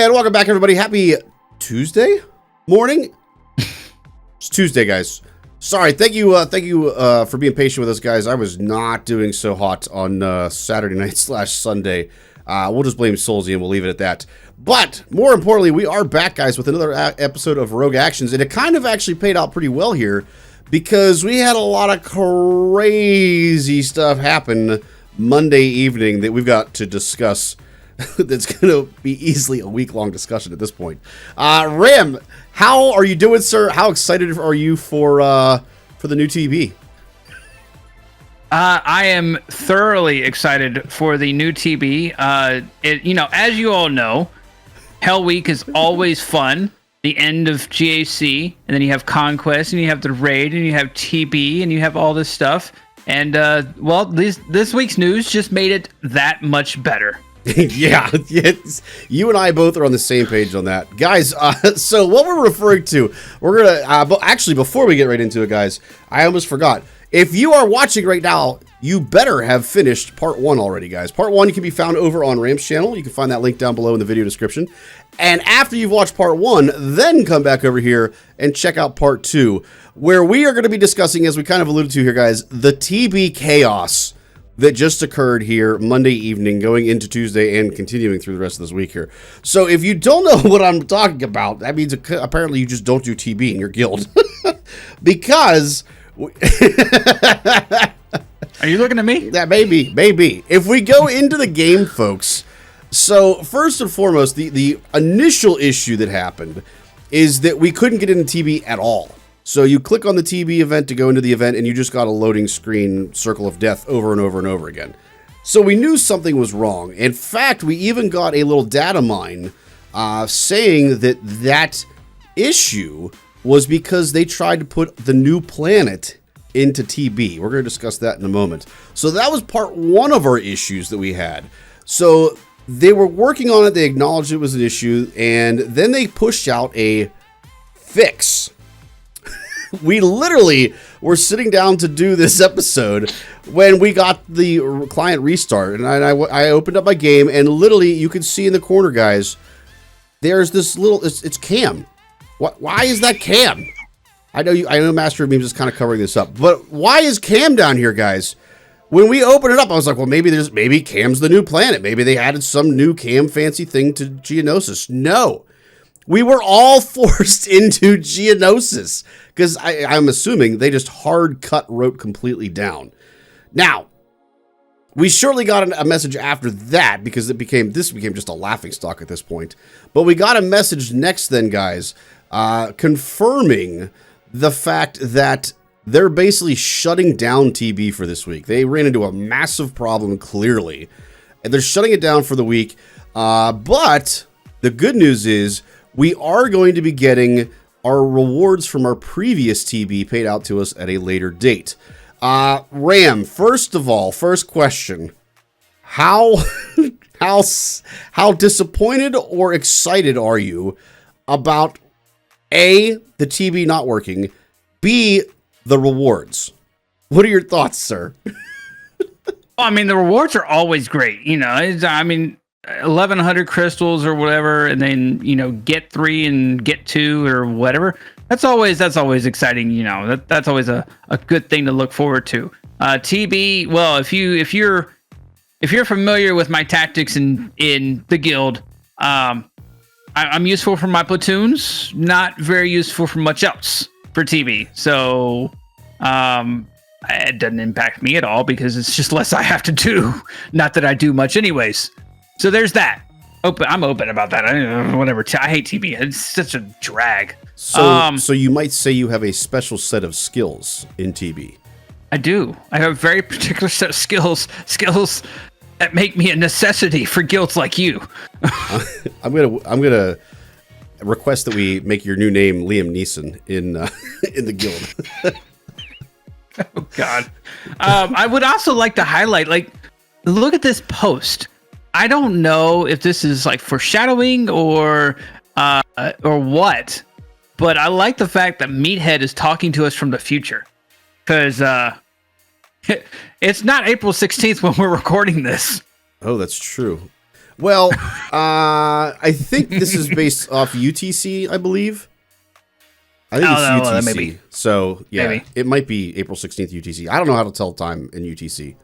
And welcome back, everybody. Happy Tuesday morning. It's Tuesday, guys. Sorry. Thank you for being patient with us, guys. I was not doing so hot on Saturday night / Sunday. We'll just blame Soulsy and we'll leave it at that. But more importantly, we are back, guys, with another episode of Rogue Actions, and it kind of actually paid out pretty well here because we had a lot of crazy stuff happen Monday evening that we've got to discuss. That's going to be easily a week-long discussion at this point. Ram, how are you doing, sir? How excited are you for the new TV? I am thoroughly excited for the new TB. As you all know, Hell Week is always fun. The end of GAC, and then you have Conquest, and you have the Raid, and you have TB, and you have all this stuff. And this week's news just made it that much better. Yeah, you and I both are on the same page on that. Guys, so what we're referring to, we're going to, actually, before we get right into it, guys, I almost forgot. If you are watching right now, you better have finished part 1 already, guys. Part 1 can be found over on Ram's channel. You can find that link down below in the video description. And after you've watched part 1, then come back over here and check out part 2, where we are going to be discussing, as we kind of alluded to here, guys, the TB chaos that just occurred here Monday evening, going into Tuesday and continuing through the rest of this week here. So if you don't know what I'm talking about, that means apparently you just don't do TB in your guild. Because... Are you looking at me? Yeah, maybe. If we go into the game, folks, so first and foremost, the initial issue that happened is that we couldn't get into TB at all. So you click on the TB event to go into the event, and you just got a loading screen circle of death over and over and over again. So we knew something was wrong. In fact, we even got a little data mine saying that issue was because they tried to put the new planet into TB. We're going to discuss that in a moment. So that was part 1 of our issues that we had. So they were working on it. They acknowledged it was an issue, and then they pushed out a fix. We literally were sitting down to do this episode when we got the client restart, and I opened up my game, and literally you can see in the corner, guys, there's this little, it's Cam. Why is that Cam? I know Master of Memes is kind of covering this up, but why is Cam down here, guys? When we opened it up, I was like, well, maybe Cam's the new planet. Maybe they added some new Cam fancy thing to Geonosis. No. We were all forced into Geonosis because I'm assuming they just wrote completely down. Now, we shortly got a message after that because this became just a laughingstock at this point. But we got a message next then, guys, confirming the fact that they're basically shutting down TB for this week. They ran into a massive problem, clearly, and they're shutting it down for the week. But the good news is we are going to be getting our rewards from our previous TB paid out to us at a later date. Ram, first of all, first question, how disappointed or excited are you about A, the TB not working, B, the rewards? What are your thoughts, sir? I mean, the rewards are always great. 1,100 crystals or whatever, and then get 3 and get 2 or whatever. That's always exciting. That's always a good thing to look forward to. TB, well, if you're familiar with my tactics in the guild, I'm useful for my platoons, not very useful for much else for TB. So it doesn't impact me at all because it's just less I have to do. Not that I do much anyways. So there's that. I'm open about that. Whatever. I hate TB. It's such a drag. So you might say you have a special set of skills in TB. I do. I have a very particular set of skills that make me a necessity for guilds like you. I'm gonna request that we make your new name Liam Neeson in the guild. Oh God. I would also like to highlight, look at this post. I don't know if this is foreshadowing or what, but I like the fact that Meathead is talking to us from the future, because it's not April 16th when we're recording this. Oh, that's true. Well, I think this is based off UTC, I believe. I think it's UTC. Well, maybe. So, yeah, Maybe. it might be April 16th UTC. I don't know how to tell time in UTC.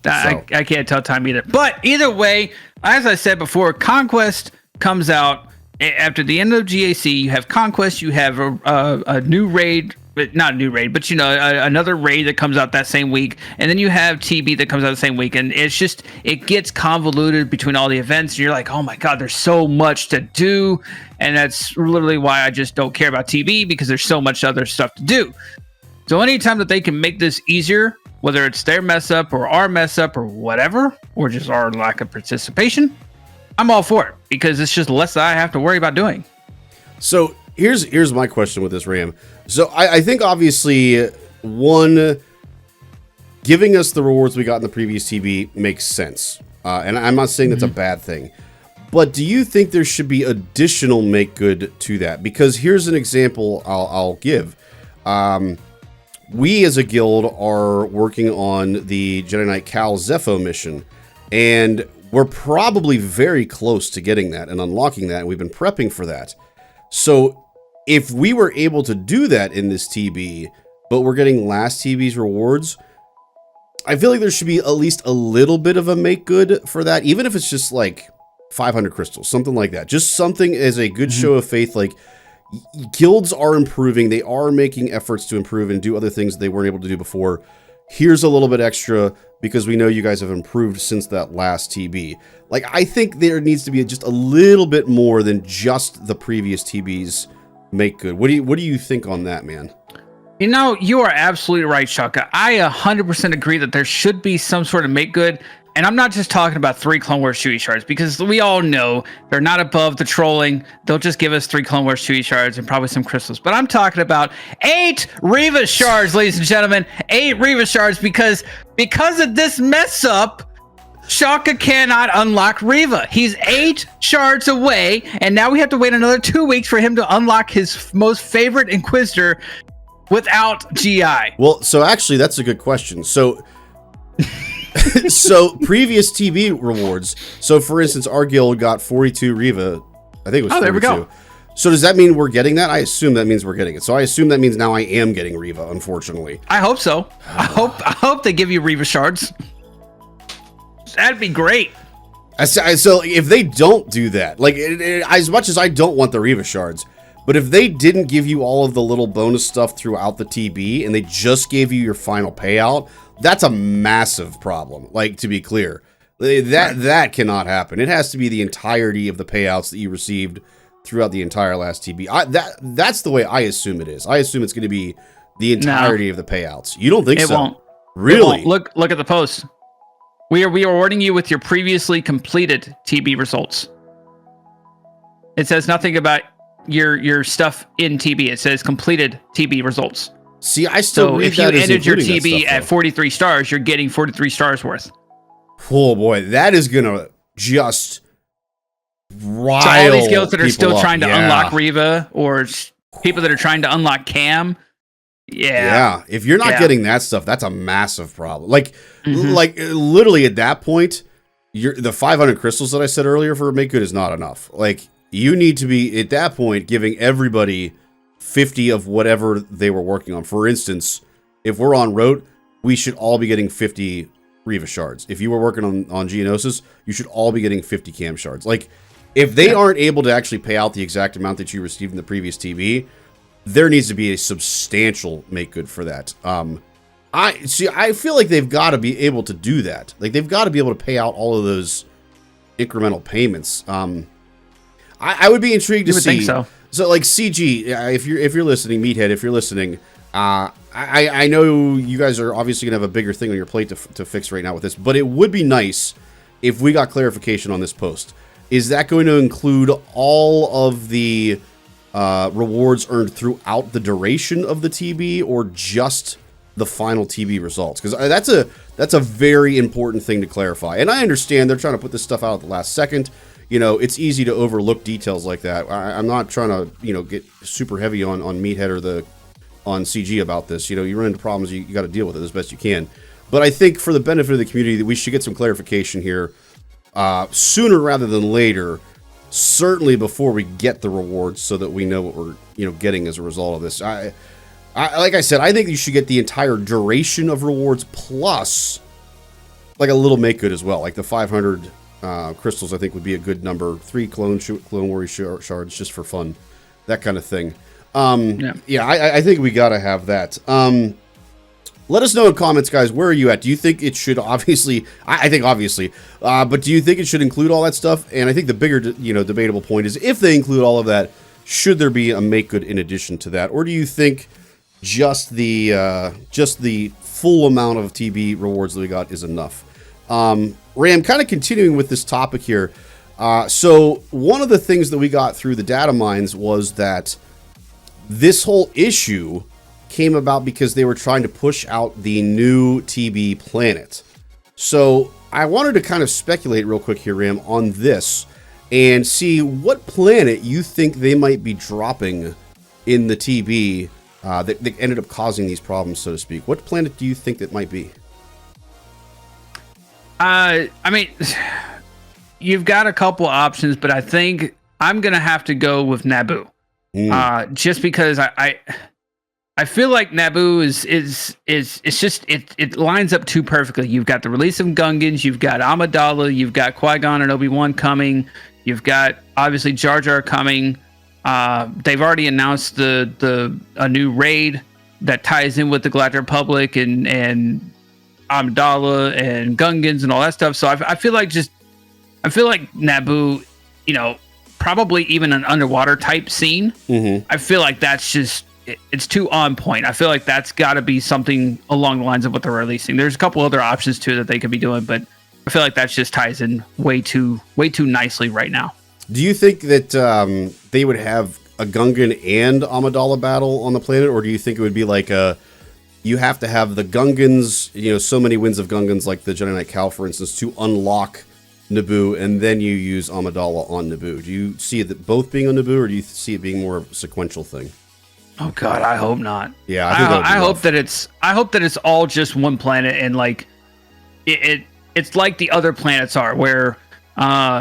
I can't tell time either. But either way, as I said before, Conquest comes out after the end of GAC. You have Conquest. You have a new raid. Not a new raid, but another raid that comes out that same week, and then you have TB that comes out the same week, and it gets convoluted between all the events, and you're like, oh my god, there's so much to do, and that's literally why I just don't care about TB, because there's so much other stuff to do. So anytime that they can make this easier, whether it's their mess up or our mess up or whatever, or just our lack of participation, I'm all for it, because it's just less that I have to worry about doing. So here's my question with this, Ram. So I think obviously one, giving us the rewards we got in the previous TB makes sense. And I'm not saying that's a bad thing. But do you think there should be additional make good to that? Because here's an example I'll give. We as a guild are working on the Jedi Knight Cal Zepho mission. And we're probably very close to getting that and unlocking that. And we've been prepping for that. So if we were able to do that in this TB, but we're getting last TB's rewards, I feel like there should be at least a little bit of a make good for that, even if it's just like 500 crystals, something like that. Just something as a good show of faith. Like, guilds are improving. They are making efforts to improve and do other things that they weren't able to do before. Here's a little bit extra because we know you guys have improved since that last TB. Like, I think there needs to be just a little bit more than just the previous TB's make good. What do you think on that, man? You are absolutely right, Shaka. I 100% agree that there should be some sort of make good. And I'm not just talking about 3 Clone Wars Chewie shards, because we all know they're not above the trolling. They'll just give us 3 Clone Wars Chewie shards and probably some crystals. But I'm talking about 8 Reva shards, ladies and gentlemen. 8 Reva shards, because of this mess up, Shaka cannot unlock Reva. He's 8 shards away, and now we have to wait another 2 weeks for him to unlock his most favorite Inquisitor without GI. Well, so actually, that's a good question. So, so previous TB rewards. So, for instance, our guild got 42 Reva. I think it was 42. There we go. So does that mean we're getting that? I assume that means we're getting it. So I assume that means now I am getting Reva, unfortunately. I hope so. I hope they give you Reva shards. That'd be great. So if they don't do that, like as much as I don't want the Reva shards, but if they didn't give you all of the little bonus stuff throughout the TB and they just gave you your final payout, that's a massive problem. Like, to be clear, that cannot happen. It has to be the entirety of the payouts that you received throughout the entire last TB. That's the way I assume it is. I assume it's going to be the entirety of the payouts. You don't think so? It won't. Really? It won't. Look at the post. We are rewarding you with your previously completed TB results. It says nothing about your stuff in TB. It says completed TB results. See, I still read if you that as ended your including TB that stuff, at 43 stars, you're getting 43 stars worth. Oh boy, that is gonna just rile So all these guilds that are still people up. trying to unlock Reva, or people that are trying to unlock Cam. Yeah. If you're not getting that stuff, that's a massive problem. Like literally at that point, the 500 crystals that I said earlier for make good is not enough. Like, you need to be at that point giving everybody 50 of whatever they were working on. For instance, if we're on rote, we should all be getting 50 Reva shards. If you were working on Geonosis, you should all be getting 50 Cam shards. Like, if they aren't able to actually pay out the exact amount that you received in the previous TB, there needs to be a substantial make good for that. I feel like they've got to be able to do that. Like, they've got to be able to pay out all of those incremental payments. I would be intrigued to see. Think so. So, like, CG, if you're listening, Meathead, if you're listening, I know you guys are obviously gonna have a bigger thing on your plate to fix right now with this, but it would be nice if we got clarification on this post. Is that going to include all of the rewards earned throughout the duration of the TB, or just the final TB results? Because that's a very important thing to clarify. And I understand they're trying to put this stuff out at the last second. You know, it's easy to overlook details like that. I'm not trying to, get super heavy on Meathead or on CG about this. You know, you run into problems, you got to deal with it as best you can. But I think for the benefit of the community, that we should get some clarification here sooner rather than later. Certainly before we get the rewards, so that we know what we're getting as a result of this. I like I said, I think you should get the entire duration of rewards plus like a little make good as well. Like the 500 crystals, I think would be a good number. 3 clone warrior shards just for fun, that kind of thing. I think we gotta have that. Let us know in comments, guys. Where are you at? Do you think it should obviously? I think obviously, but do you think it should include all that stuff? And I think the bigger, debatable point is if they include all of that, should there be a make good in addition to that, or do you think just the full amount of TB rewards that we got is enough? Ram, kind of continuing with this topic here. So one of the things that we got through the data mines was that this whole issue came about because they were trying to push out the new TB planet. So I wanted to kind of speculate real quick here, Ram, on this and see what planet you think they might be dropping in the TB that ended up causing these problems, so to speak. What planet do you think that might be? I mean, you've got a couple options, but I think I'm going to have to go with Naboo. Just because I feel like Naboo it lines up too perfectly. You've got the release of Gungans, you've got Amidala, you've got Qui-Gon and Obi-Wan coming, you've got obviously Jar Jar coming. They've already announced a new raid that ties in with the Galactic Republic and Amidala and Gungans and all that stuff. So I feel like Naboo, probably even an underwater type scene. Mm-hmm. I feel like that's just. It's too on point. I feel like that's got to be something along the lines of what they're releasing. There's a couple other options too that they could be doing, but I feel like that just ties in way too nicely right now. Do you think that they would have a Gungan and Amidala battle on the planet, or do you think it would be like you have to have the Gungans, so many winds of Gungans, like the Jedi Knight Cal, for instance, to unlock Naboo, and then you use Amidala on Naboo? Do you see it both being on Naboo, or do you see it being more of a sequential thing? Oh God, I hope not. Yeah, I hope that it's all just one planet, and like it's like the other planets are, where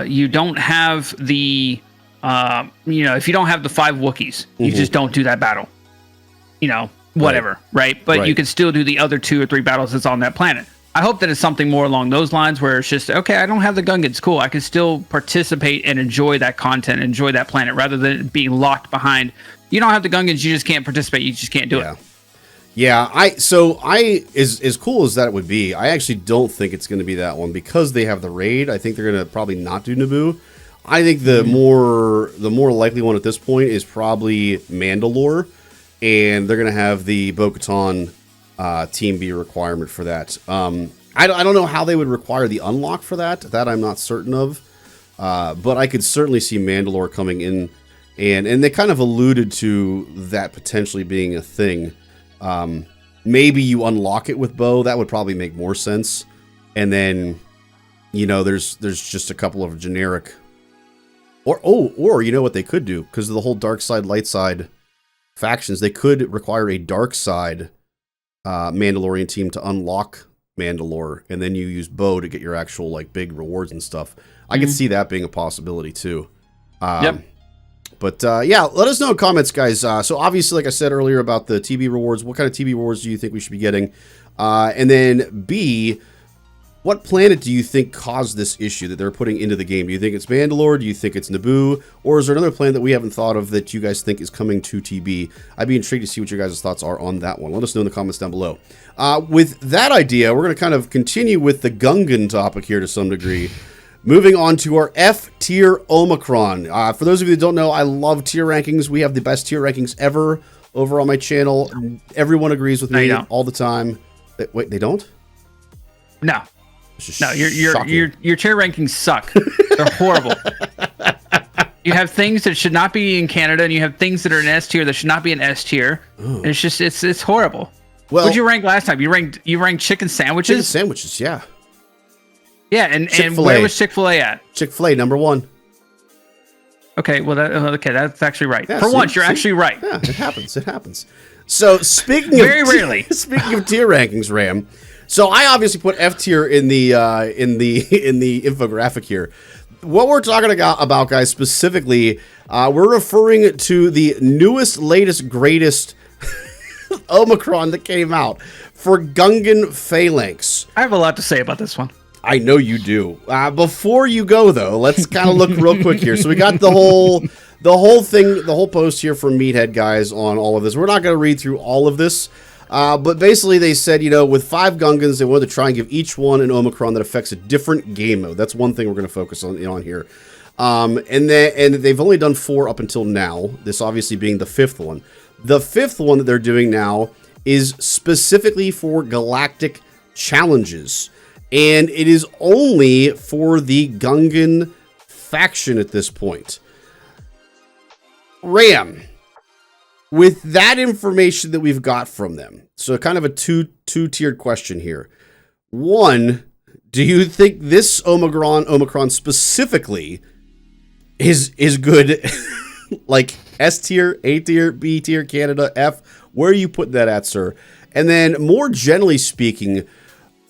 you don't have the if you don't have the 5 Wookiees, you just don't do that battle. Whatever, right? But you can still do the other 2 or 3 battles that's on that planet. I hope that it's something more along those lines, where it's just, okay, I don't have the Gungans, cool. I can still participate and enjoy that content, enjoy that planet, rather than being locked behind. You don't have the Gungans, you just can't participate. You just can't do it. Yeah, as cool as that would be, I actually don't think it's going to be that one because they have the raid. I think they're going to probably not do Naboo. I think the more likely one at this point is probably Mandalore, and they're going to have the Bo-Katan Team B requirement for that. I don't know how they would require the unlock for that. That I'm not certain of, but I could certainly see Mandalore coming in. And they kind of alluded to that potentially being a thing. Maybe you unlock it with Bo. That would probably make more sense. And then, there's just a couple of generic. Or you know what they could do? Because of the whole dark side, light side factions, they could require a dark side Mandalorian team to unlock Mandalore. And then you use Bo to get your actual big rewards and stuff. I could see that being a possibility too. Yep. But let us know in comments, guys. So obviously, like I said earlier about the TB rewards, what kind of TB rewards do you think we should be getting? And then B, what planet do you think caused this issue that they're putting into the game? Do you think it's Mandalore? Do you think it's Naboo? Or is there another planet that we haven't thought of that you guys think is coming to TB? I'd be intrigued to see what your guys' thoughts are on that one. Let us know in the comments down below. With that idea, we're going to kind of continue with the Gungan topic here to some degree. Moving on to our F tier Omicron. For those of you that don't know, I love tier rankings. We have the best tier rankings ever over on my channel. Everyone agrees with me all the time. Wait, they don't? No. Your tier rankings suck. They're horrible. You have things that should not be in Canada, and you have things that are in S tier that should not be in S tier. And it's just it's horrible. Well, what'd you rank last time? You ranked chicken sandwiches? Chicken sandwiches, yeah. Yeah, and where was Chick-fil-A at? Chick-fil-A, number 1. Okay, well, that's actually right. Yeah, For once, you're actually right. Yeah, it happens. So, speaking of tier rankings, Ram, So I obviously put F tier in the infographic here. What we're talking about, guys, specifically, we're referring to the newest, latest, greatest Omicron that came out for Gungan Phalanx. I have a lot to say about this one. I know you do. Before you go, though, let's kind of look real quick here. So we got the whole thing, the whole post here from Meathead guys on all of this. We're not going to read through all of this, but basically they said, with 5 Gungans, they wanted to try and give each one an Omicron that affects a different game mode. That's one thing we're going to focus on here. And they've only done 4 up until now. This obviously being the 5th one. The 5th one that they're doing now is specifically for Galactic Challenges. And it is only for the Gungan faction at this point. Ram, with that information that we've got from them, so kind of a two-tiered question here. One, do you think this Omicron specifically is good? Like S tier, A tier, B tier, Canada, F? Where are you putting that at, sir? And then more generally speaking,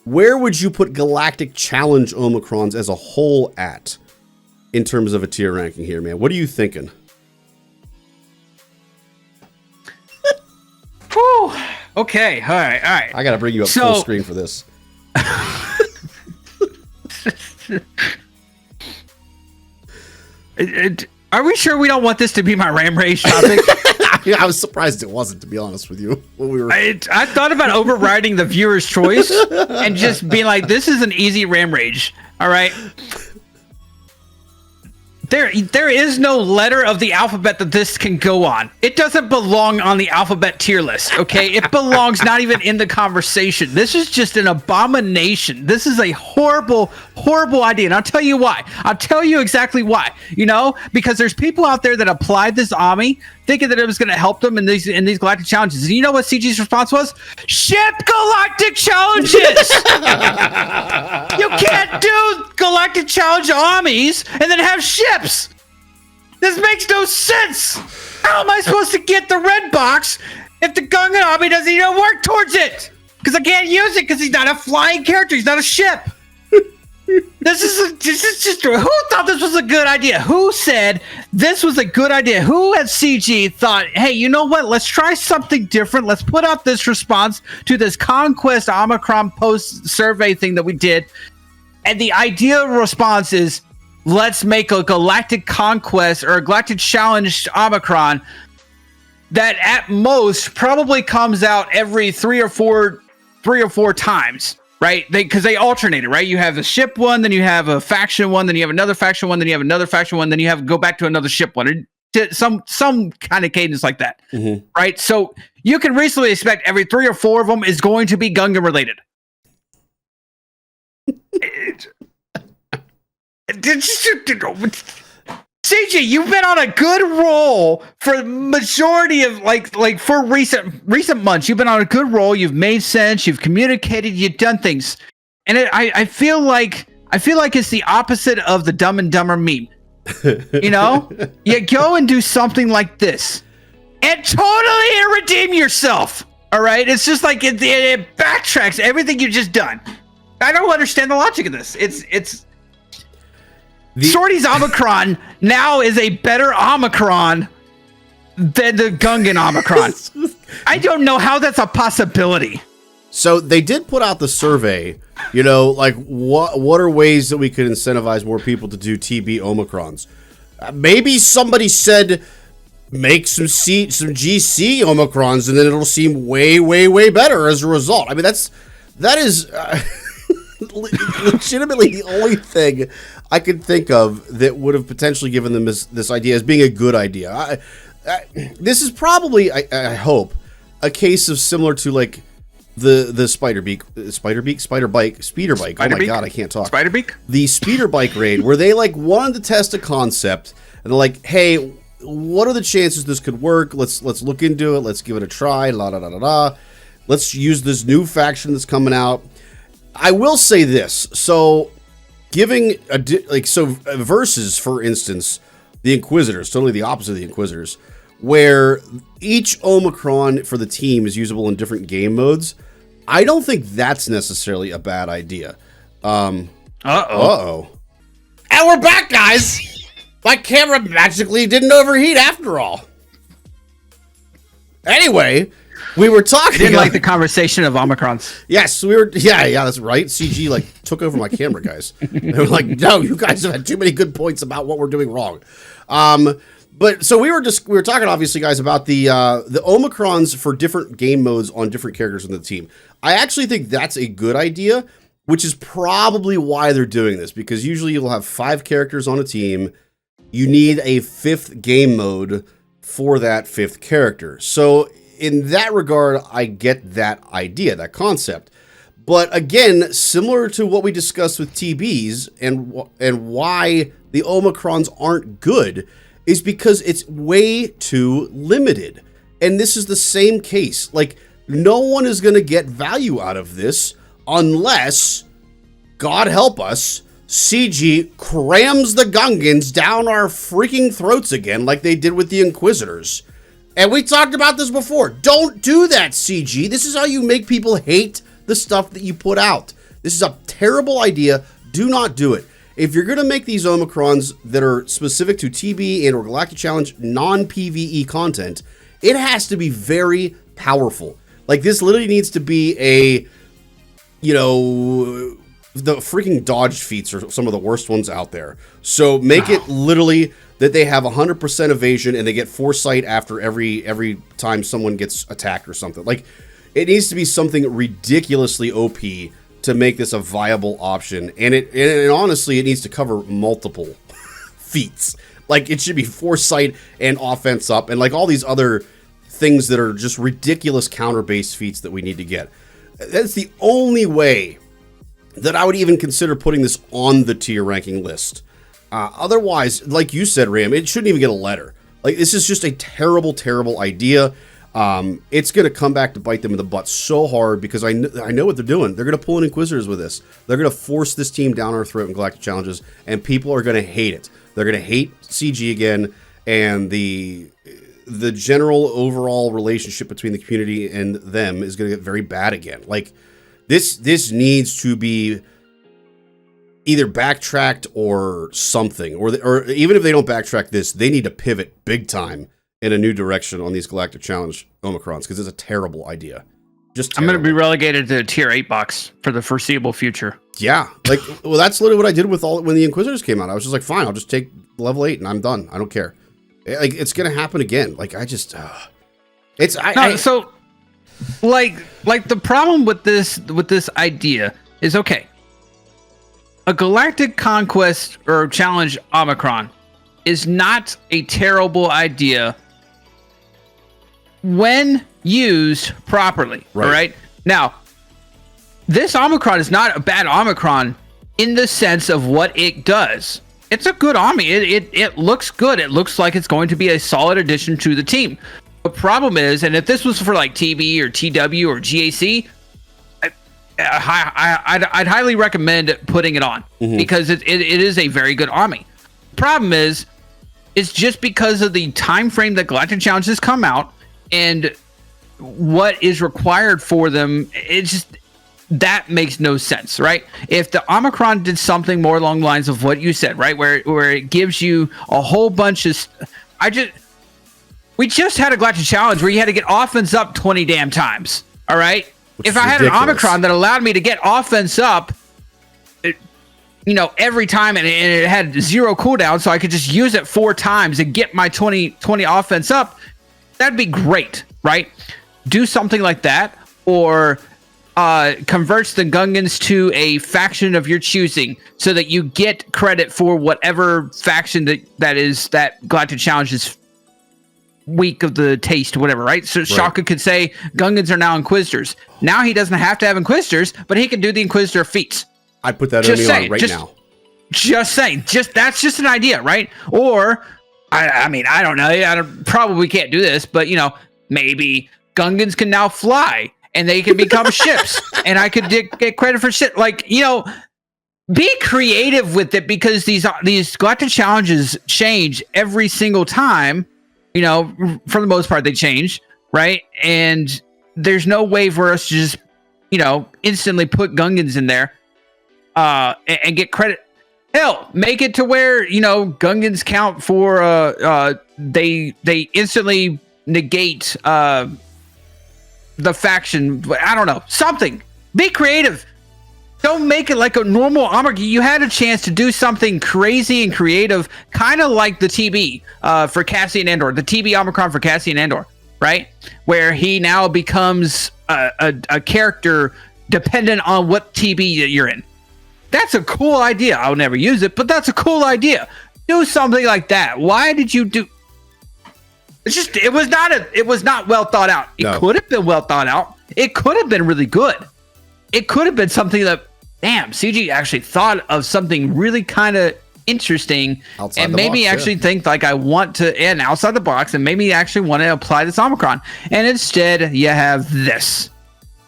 where would you put Galactic Challenge Omicrons as a whole at in terms of a tier ranking here, man? What are you thinking? Whew. Okay. All right. I got to bring you up full screen for this. Are we sure we don't want this to be my Ram Rage topic? I was surprised it wasn't, to be honest with you. When we were... I thought about overriding the viewer's choice and just being like, this is an easy Ram Rage. All right. There is no letter of the alphabet that this can go on. It doesn't belong on the alphabet tier list, okay? It belongs not even in the conversation. This is just an abomination. This is a horrible, horrible idea. And I'll tell you why. I'll tell you exactly why. Because there's people out there that applied this Omni thinking that it was going to help them in these Galactic Challenges. And you know what CG's response was? Ship Galactic Challenges! You can't do Galactic Challenge Omnis and then have ships! This makes no sense! How am I supposed to get the red box if the Gungan Omni doesn't even work towards it? Because I can't use it because he's not a flying character, he's not a ship! This is just who thought this was a good idea? Who said this was a good idea? Who at CG thought, hey, you know what? Let's try something different. Let's put out this response to this Conquest Omicron post survey thing that we did. And the ideal response is, let's make a Galactic Conquest or a Galactic Challenge Omicron that at most probably comes out every three or four times. Right? Because they alternate it, right? You have a ship one, then you have a faction one, then you have another faction one, then you have another faction one, then you have to go back to another ship one. Some kind of cadence like that. Mm-hmm. Right? So you can reasonably expect every 3 or 4 of them is going to be Gungan related. CG, you've been on a good roll for the majority of like for recent months. You've been on a good roll. You've made sense. You've communicated. You've done things, and I feel like it's the opposite of the Dumb and Dumber meme. You go and do something like this, and totally redeem yourself. All right, it's just like it backtracks everything you've just done. I don't understand the logic of this. It's. Shorty's Omicron now is a better Omicron than the Gungan Omicron. I don't know how that's a possibility. So they did put out the survey, like what are ways that we could incentivize more people to do TB Omicrons? Maybe somebody said make some GC Omicrons and then it'll seem way, way, way better as a result. I mean, that is legitimately the only thing I could think of that would have potentially given them this idea as being a good idea. This is probably, I hope, a case of similar to like the speeder bike. Oh my god, I can't talk. Spiderbeak? The speeder bike raid, where they like wanted to test a concept and they're like, hey, what are the chances this could work? Let's look into it. Let's give it a try. Let's use this new faction that's coming out. I will say this. So giving versus, for instance, the Inquisitors, totally the opposite of the Inquisitors, where each Omicron for the team is usable in different game modes. I don't think that's necessarily a bad idea. Uh-oh. And we're back, guys! My camera magically didn't overheat after all. Anyway, we were talking... Didn't like the conversation of Omicrons. Yes, we were... Yeah, that's right. CG, took over my camera, guys. They were like, no, you guys have had too many good points about what we're doing wrong. But so we were talking, obviously, guys, about the Omicrons for different game modes on different characters in the team. I actually think that's a good idea, which is probably why they're doing this, because usually you'll have 5 characters on a team. You need a 5th game mode for that 5th character. So in that regard, I get that idea, that concept. But again, similar to what we discussed with TBs and why the Omicrons aren't good is because it's way too limited. And this is the same case. Like, no one is going to get value out of this unless, God help us, CG crams the Gungans down our freaking throats again like they did with the Inquisitors. And we talked about this before. Don't do that, CG. This is how you make people hate the stuff that you put out. This is a terrible idea. Do not do it. If you're going to make these Omicrons that are specific to TB and or Galactic Challenge non-PvE content, it has to be very powerful. Like, this literally needs to be a, the freaking dodge feats are some of the worst ones out there. So make it literally that they have 100% evasion and they get foresight after every time someone gets attacked or something. Like, it needs to be something ridiculously OP to make this a viable option. And honestly, it needs to cover multiple feats. Like, it should be foresight and offense up and like all these other things that are just ridiculous counter-based feats that we need to get. That's the only way that I would even consider putting this on the tier ranking list. Otherwise, like you said, Ram, it shouldn't even get a letter. Like, this is just a terrible, terrible idea. It's going to come back to bite them in the butt so hard because I know what they're doing. They're going to pull in Inquisitors with this. They're going to force this team down our throat in Galactic Challenges, and people are going to hate it. They're going to hate CG again, and the general overall relationship between the community and them is going to get very bad again. Like, this needs to be either backtracked or something, or even if they don't backtrack this, they need to pivot big time in a new direction on these Galactic Challenge Omicrons, because it's a terrible idea. Just terrible. I'm going to be relegated to tier 8 box for the foreseeable future. Yeah, like, well, that's literally what I did when the Inquisitors came out. I was just like, fine, I'll just take level 8 and I'm done. I don't care. Like, it's going to happen again. Like, I just, so the problem with this idea is, okay, a Galactic Conquest or Challenge Omicron is not a terrible idea when used properly. Right. All right. Now, this Omicron is not a bad Omicron in the sense of what it does. It's a good army. It looks good. It looks like it's going to be a solid addition to the team. The problem is, and if this was for like TB or TW or GAC, I'd highly recommend putting it on because it is a very good army. Problem is, it's just because of the time frame that Galactic Challenges come out and what is required for them. It's just, that makes no sense, right? If the Omicron did something more along the lines of what you said, right, where it gives you a whole bunch of, we just had a Galactic Challenge where you had to get offense up 20 damn times. All right. If I had ridiculous. An Omicron that allowed me to get offense up, every time and it had 0 cooldown, so I could just use it 4 times and get my 20 offense up, that'd be great, right? Do something like that, or converts the Gungans to a faction of your choosing so that you get credit for whatever faction that Galactic Challenge is week of the taste, whatever, right? So Shaka could say Gungans are now Inquisitors. Now he doesn't have to have Inquisitors, but he can do the Inquisitor feats. I put that on now. Just saying. That's just an idea, right? Or I mean, I don't know. I probably can't do this, but maybe Gungans can now fly and they can become ships, and I could get credit for shit. Like, be creative with it, because these Galactic Challenges change every single time. For the most part, they change, right? And there's no way for us to just instantly put Gungans in there, and get credit. Hell, make it to where Gungans count for they instantly negate the faction. I don't know, something. Be creative. Don't make it like a normal armor. You had a chance to do something crazy and creative, kind of like the TB for Cassian Andor, the TB Omicron for Cassian Andor, right? Where he now becomes a character dependent on what TB that you're in. That's a cool idea. I'll never use it, but that's a cool idea. Do something like that. Why did you do? It was not well thought out. It could have been well thought out. It could have been really good. It could have been something that, damn, CG actually thought of something really kind of interesting outside and made me actually think like I want to, and outside the box, and made me actually want to apply this Omicron. And instead, you have this.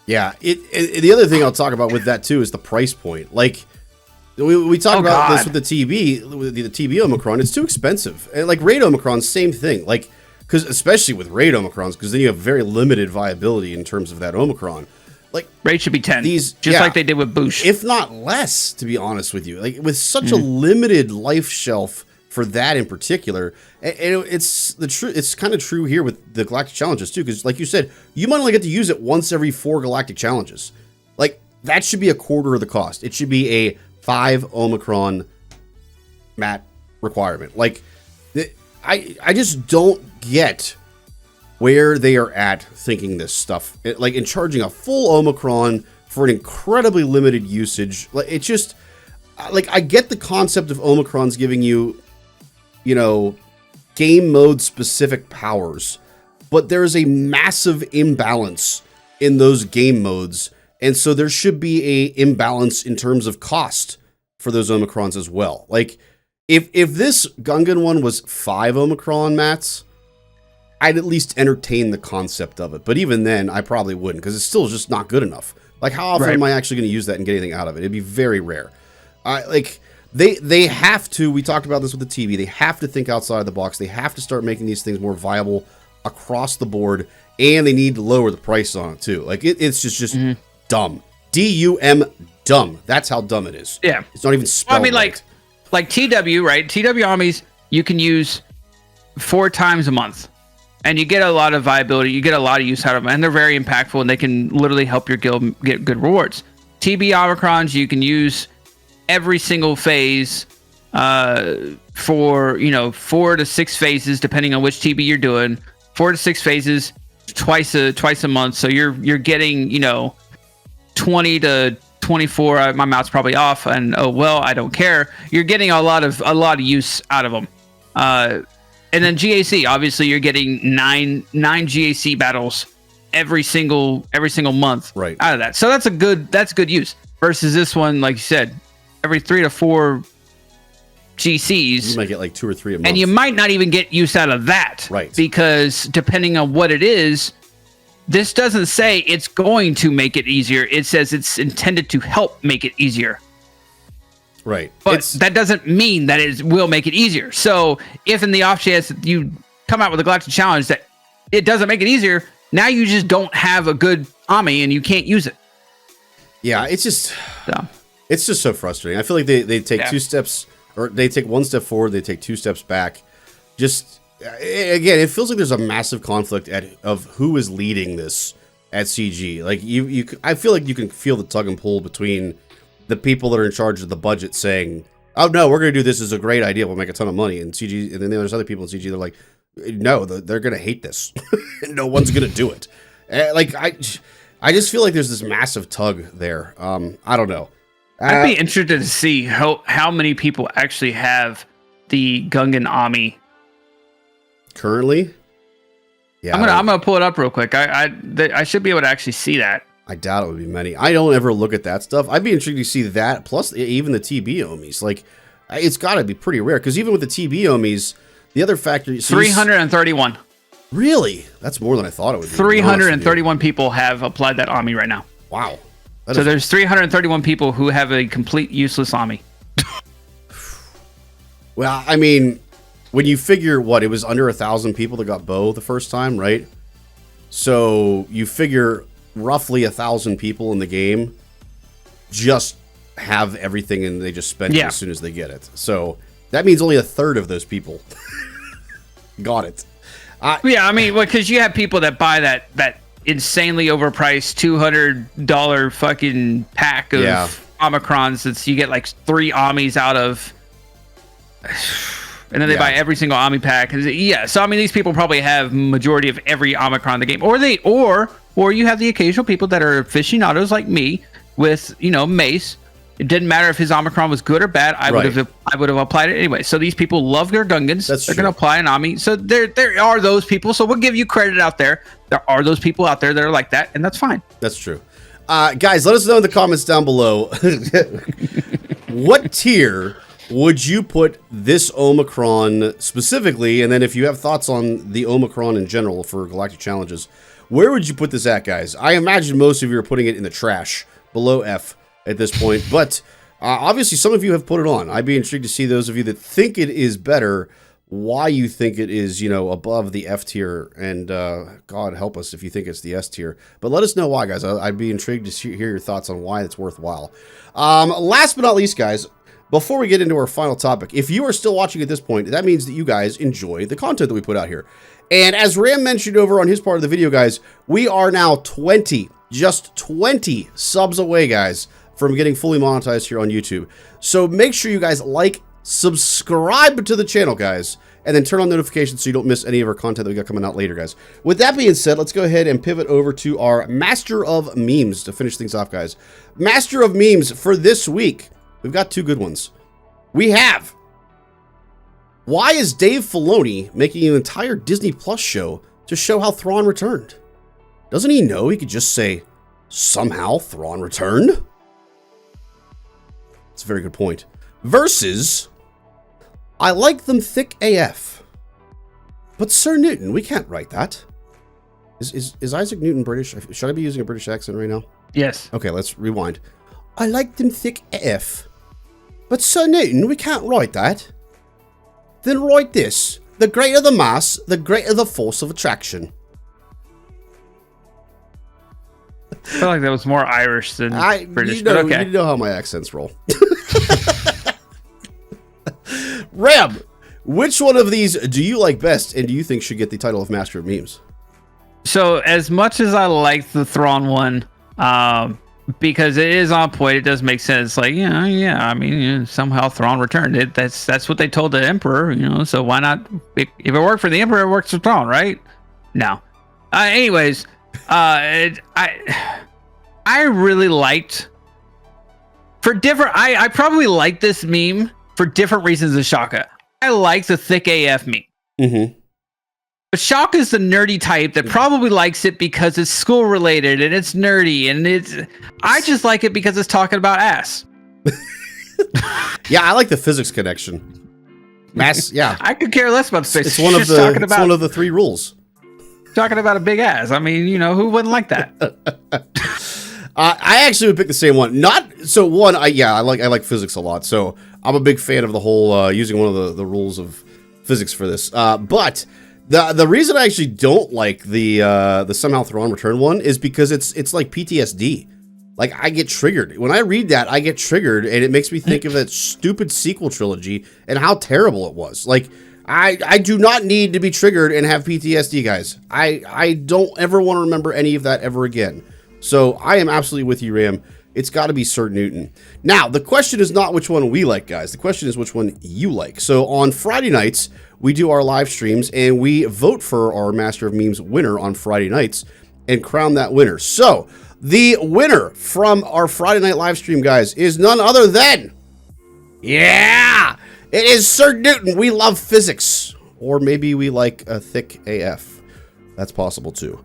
Yeah. The other thing I'll talk about with that too is the price point. Like we talked about this with the TB Omicron. It's too expensive, and like Raid Omicron, same thing. Like because especially with Raid Omicrons, because then you have very limited viability in terms of that Omicron. Like rate should be 10, like they did with Boosh, if not less. To be honest with you, like with such a limited life shelf for that in particular, and it's kind of true here with the Galactic challenges too, because like you said, you might only get to use it once every 4 Galactic challenges. Like that should be a quarter of the cost. It should be a 5 Omicron mat requirement. Like I just don't get where they are at thinking this stuff, like in charging a full Omicron for an incredibly limited usage. Like it just, like I get the concept of Omicrons giving you, game mode specific powers, but there is a massive imbalance in those game modes, and so there should be a imbalance in terms of cost for those Omicrons as well. Like if this Gungan one was 5 Omicron mats, I'd at least entertain the concept of it. But even then, I probably wouldn't, because it's still just not good enough. Like, how often am I actually going to use that and get anything out of it? It'd be very rare. Like, they have to, we talked about this with the TV, they have to think outside the box. They have to start making these things more viable across the board, and they need to lower the price on it, too. Like, it's just dumb. D-U-M, dumb. That's how dumb it is. Yeah. It's not even spelled like TW, right? TW armies, you can use 4 times a month. And you get a lot of viability, you get a lot of use out of them, and they're very impactful, and they can literally help your guild get good rewards. TB Omicrons, you can use every single phase for 4 to 6 phases, depending on which TB you're doing. 4 to 6 phases, twice a month. So you're getting 20 to 24. My mouth's probably off, and I don't care. You're getting a lot of use out of them. And then GAC, obviously, you're getting nine GAC battles every single month out of that. So that's good use. Versus this one, like you said, every 3 to 4 GCs. You might get like 2 or 3 a month, and you might not even get use out of that, right? Because depending on what it is, this doesn't say it's going to make it easier. It says it's intended to help make it easier. Right. But that doesn't mean that it will make it easier. So if in the off chance that you come out with a Galactic challenge that it doesn't make it easier, now you just don't have a good Ami and you can't use it. Yeah, it's just so frustrating. I feel like they take 2 steps, or they take 1 step forward, they take 2 steps back. Just again, it feels like there's a massive conflict of who is leading this at CG. Like I feel like you can feel the tug and pull between the people that are in charge of the budget saying, "Oh no, we're going to do this as a great idea. We'll make a ton of money." And CG, and then there's other people in CG. They're like, "No, they're going to hate this. No one's going to do it." Like I just feel like there's this massive tug there. I don't know. I'd be interested to see how many people actually have the Gungan Ami currently. Yeah, I'm gonna pull it up real quick. I should be able to actually see that. I doubt it would be many. I don't ever look at that stuff. I'd be intrigued to see that, plus even the TB Omis. Like, it's got to be pretty rare, because even with the TB Omis, the other factor... 331. Really? That's more than I thought it would be. 331 people have applied that Ami right now. Wow. So there's 331 people who have a complete useless Ami. Well, I mean, when you figure, it was under 1,000 people that got Bo the first time, right? So you figure roughly 1,000 people in the game just have everything and they just spend it as soon as they get it. So that means only a third of those people got it. Yeah, I mean, because you have people that buy that insanely overpriced $200 fucking pack of Omicrons. That's you get like 3 Omis out of, and then they buy every single Omni pack. Yeah, so I mean, these people probably have majority of every Omicron in the game, or you have the occasional people that are aficionados like me with Mace. It didn't matter if his Omicron was good or bad. I would have applied it anyway. So these people love their Gungans. They're going to apply an Ami. So there are those people. So we'll give you credit out there. There are those people out there that are like that, and that's fine. That's true. Guys, let us know in the comments down below. What tier would you put this Omicron specifically? And then if you have thoughts on the Omicron in general for Galactic Challenges, where would you put this at, guys? I imagine most of you are putting it in the trash below F at this point, but obviously some of you have put it on. I'd be intrigued to see those of you that think it is better, why you think it is, above the F tier, and God help us if you think it's the S tier. But let us know why, guys. I'd be intrigued to hear your thoughts on why it's worthwhile. Last but not least, guys, before we get into our final topic, if you are still watching at this point, that means that you guys enjoy the content that we put out here. And as Ram mentioned over on his part of the video, guys, we are now just 20 subs away, guys, from getting fully monetized here on YouTube. So make sure you guys subscribe to the channel, guys, and then turn on notifications so you don't miss any of our content that we got coming out later, guys. With that being said, let's go ahead and pivot over to our Master of Memes to finish things off, guys. Master of Memes for this week. We've got 2 good ones. We have, why is Dave Filoni making an entire Disney Plus show to show how Thrawn returned? Doesn't he know he could just say, somehow Thrawn returned? It's a very good point. Versus, I like them thick AF. But Sir Newton, we can't write that. Is Isaac Newton British? Should I be using a British accent right now? Yes. Okay, let's rewind. I like them thick AF. But Sir Newton, we can't write that. Then write this. The greater the mass, the greater the force of attraction. I feel like that was more Irish than British, but okay. You know how my accents roll. Ram, which one of these do you like best and do you think should get the title of Master of Memes? So as much as I like the Thrawn one, because it is on point, it does make sense. Like, I mean, somehow Thrawn returned. That's what they told the Emperor, so why not? If it worked for the Emperor, it works for Thrawn, right? No. Anyways, I really liked, for different, I probably like this meme for different reasons than Shaka. I like the thick AF meme. Mm-hmm. But Shaka's the nerdy type that probably likes it because it's school related and it's nerdy, and I just like it because it's talking about ass. Yeah, I like the physics connection. Mass, yeah. I could care less about physics. It's one of the 3 rules. Talking about a big ass. I mean, who wouldn't like that? I actually would pick the same one. I like physics a lot. So I'm a big fan of the whole using one of the rules of physics for this. But the reason I actually don't like the somehow Thrawn return one is because it's like PTSD. Like, I get triggered. When I read that, I get triggered, and it makes me think of that stupid sequel trilogy and how terrible it was. Like, I do not need to be triggered and have PTSD, guys. I don't ever want to remember any of that ever again. So I am absolutely with you, Ram. It's got to be Sir Newton. Now, the question is not which one we like, guys. The question is which one you like. So on Friday nights, we do our live streams, and we vote for our Master of Memes winner on Friday nights and crown that winner. So the winner from our Friday night live stream, guys, is none other than, it is Sir Newton. We love physics. Or maybe we like a thick AF. That's possible too.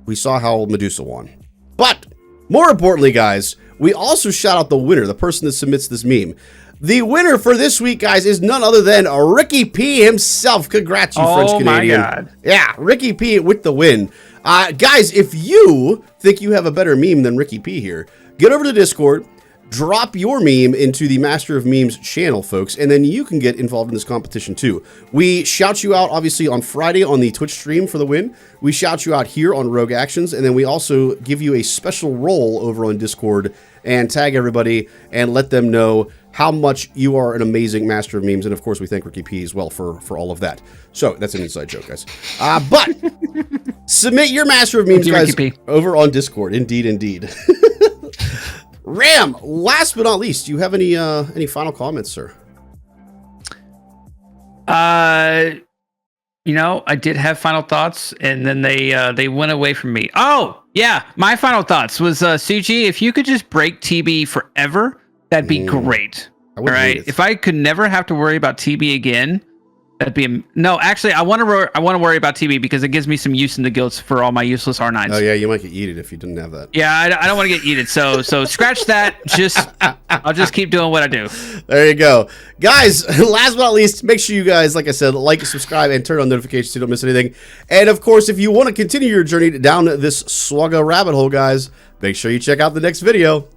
We saw how Medusa won. But more importantly, guys, we also shout out the winner, the person that submits this meme. The winner for this week, guys, is none other than Ricky P himself. Congrats, you French Canadian. Oh my God. Yeah, Ricky P with the win. Guys, if you think you have a better meme than Ricky P here, get over to Discord, drop your meme into the Master of Memes channel, folks, and then you can get involved in this competition too. We shout you out, obviously, on Friday on the Twitch stream for the win. We shout you out here on Rogue Actions, and then we also give you a special role over on Discord and tag everybody and let them know how much you are an amazing master of memes. And of course, we thank Ricky P as well for all of that. So that's an inside joke, guys. But submit your master of memes, guys, over on Discord. Indeed, indeed. Ram, last but not least, do you have any final comments, sir? You know, I did have final thoughts, and then they went away from me. Oh, yeah, my final thoughts was CG. If you could just break TB forever, that'd be great. All right, if I could never have to worry about TB again, that'd be no. Actually, I want to worry about TB because it gives me some use in the guilds for all my useless R9s. Oh yeah, you might get yeeted if you didn't have that. Yeah, I don't want to get yeeted. So scratch that. I'll just keep doing what I do. There you go, guys. Last but not least, make sure you guys, like I said, like, subscribe, and turn on notifications so you don't miss anything. And of course, if you want to continue your journey down this swagga rabbit hole, guys, make sure you check out the next video.